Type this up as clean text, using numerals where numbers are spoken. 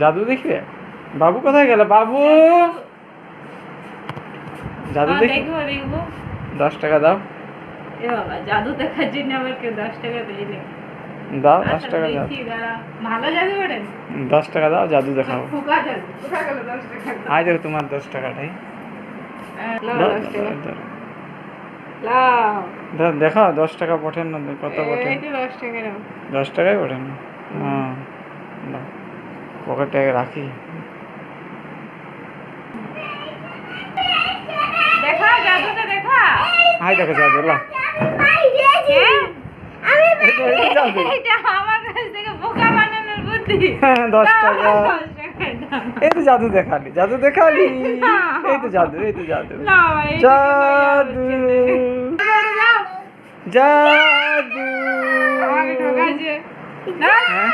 জাদু দেখবে? বাবু কোথায় গেল? বাবু জাদু দেখবো দেখবো। 10 টাকা দাও। এ বাবা, জাদু দেখার জন্য আবার কেউ 10 টাকা দেয়নি। দাও 10 আচ্ছা টাকা দাও। দেখি দাঁড়া, ভালো জাদু করেন? 10 টাকা দাও, জাদু দেখাবো। ফুকা জাদু, কোথায় গেল 10 টাকা? আই দেখো তোমার 10 টাকাটাই। লাও দাও, 10 টাকা। দাও, লাও। দাও, দেখাও 10 টাকা পাঠান না, কত পাঠান? এই তো 10 টাকা নাও। 10 টাকাই পাঠান। হ্যাঁ, দাও, পকেটে রাখি। দেখা জাদুটা দেখা। আই দেখো জাদু, লাও। হ্যাঁ? এই জাদু। এটা আমার কাছ থেকে বোকা বানানোর বুদ্ধি। হ্যাঁ, 10 টাকা। 10 টাকা দাও। এই তো জাদু দেখালি, জাদু দেখালি। এই তো জাদু, এই তো জাদু। না, এই জাদু, জাদু। আমাকে ঠকাচ্ছে। না, হ্যাঁ?